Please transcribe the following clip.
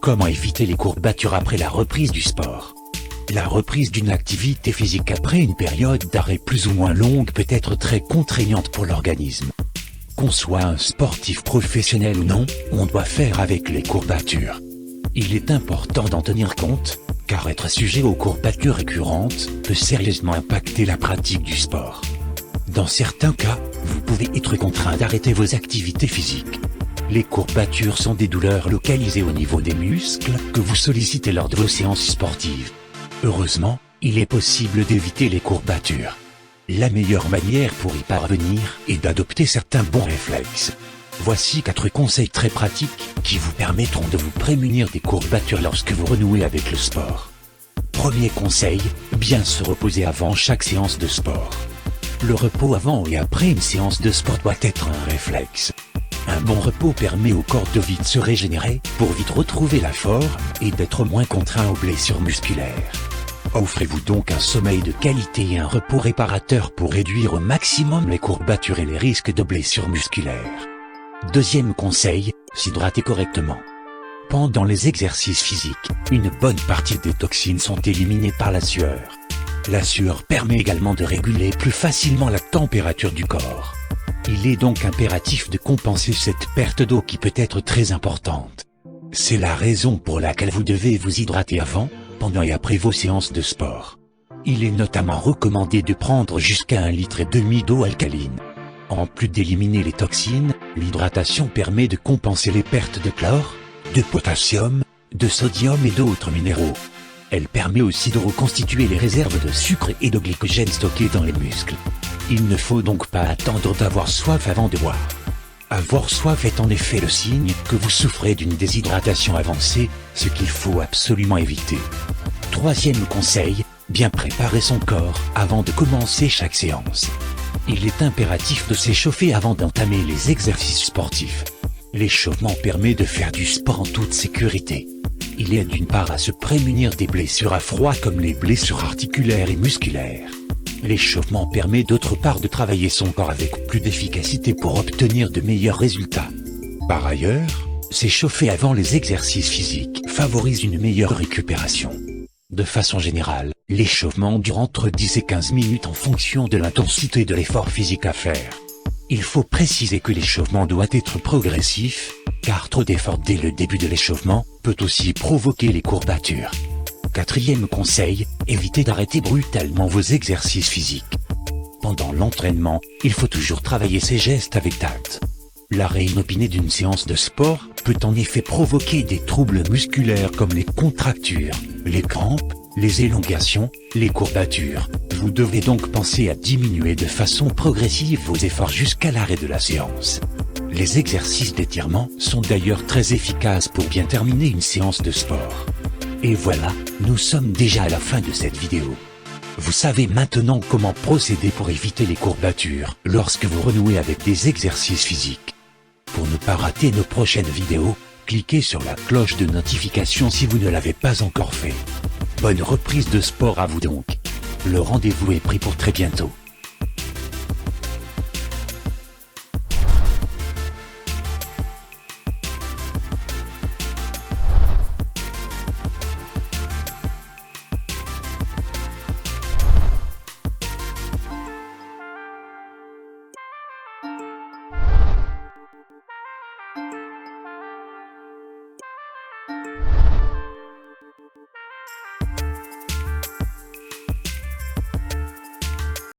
Comment éviter les courbatures après la reprise du sport? La reprise d'une activité physique après une période d'arrêt plus ou moins longue peut être très contraignante pour l'organisme. Qu'on soit un sportif professionnel ou non, on doit faire avec les courbatures. Il est important d'en tenir compte, car être sujet aux courbatures récurrentes peut sérieusement impacter la pratique du sport. Dans certains cas, vous pouvez être contraint d'arrêter vos activités physiques. Les courbatures sont des douleurs localisées au niveau des muscles que vous sollicitez lors de vos séances sportives. Heureusement, il est possible d'éviter les courbatures. La meilleure manière pour y parvenir est d'adopter certains bons réflexes. Voici 4 conseils très pratiques qui vous permettront de vous prémunir des courbatures lorsque vous renouez avec le sport. Premier conseil, bien se reposer avant chaque séance de sport. Le repos avant et après une séance de sport doit être un réflexe. Un bon repos permet au corps de vite se régénérer pour vite retrouver la forme et d'être moins contraint aux blessures musculaires. Offrez-vous donc un sommeil de qualité et un repos réparateur pour réduire au maximum les courbatures et les risques de blessures musculaires. Deuxième conseil, s'hydrater correctement. Pendant les exercices physiques, une bonne partie des toxines sont éliminées par la sueur. La sueur permet également de réguler plus facilement la température du corps. Il est donc impératif de compenser cette perte d'eau qui peut être très importante. C'est la raison pour laquelle vous devez vous hydrater avant, pendant et après vos séances de sport. Il est notamment recommandé de prendre jusqu'à 1,5 litre d'eau alcaline. En plus d'éliminer les toxines, l'hydratation permet de compenser les pertes de chlore, de potassium, de sodium et d'autres minéraux. Elle permet aussi de reconstituer les réserves de sucre et de glycogène stockées dans les muscles. Il ne faut donc pas attendre d'avoir soif avant de boire. Avoir soif est en effet le signe que vous souffrez d'une déshydratation avancée, ce qu'il faut absolument éviter. Troisième conseil, bien préparer son corps avant de commencer chaque séance. Il est impératif de s'échauffer avant d'entamer les exercices sportifs. L'échauffement permet de faire du sport en toute sécurité. Il aide d'une part à se prémunir des blessures à froid comme les blessures articulaires et musculaires. L'échauffement permet d'autre part de travailler son corps avec plus d'efficacité pour obtenir de meilleurs résultats. Par ailleurs, s'échauffer avant les exercices physiques favorise une meilleure récupération. De façon générale, l'échauffement dure entre 10 et 15 minutes en fonction de l'intensité de l'effort physique à faire. Il faut préciser que l'échauffement doit être progressif, car trop d'efforts dès le début de l'échauffement peut aussi provoquer les courbatures. Quatrième conseil, évitez d'arrêter brutalement vos exercices physiques. Pendant l'entraînement, il faut toujours travailler ses gestes avec tact. L'arrêt inopiné d'une séance de sport peut en effet provoquer des troubles musculaires comme les contractures, les crampes, les élongations, les courbatures. Vous devez donc penser à diminuer de façon progressive vos efforts jusqu'à l'arrêt de la séance. Les exercices d'étirement sont d'ailleurs très efficaces pour bien terminer une séance de sport. Et voilà, nous sommes déjà à la fin de cette vidéo. Vous savez maintenant comment procéder pour éviter les courbatures lorsque vous renouez avec des exercices physiques. Pour ne pas rater nos prochaines vidéos, cliquez sur la cloche de notification si vous ne l'avez pas encore fait. Bonne reprise de sport à vous donc. Le rendez-vous est pris pour très bientôt.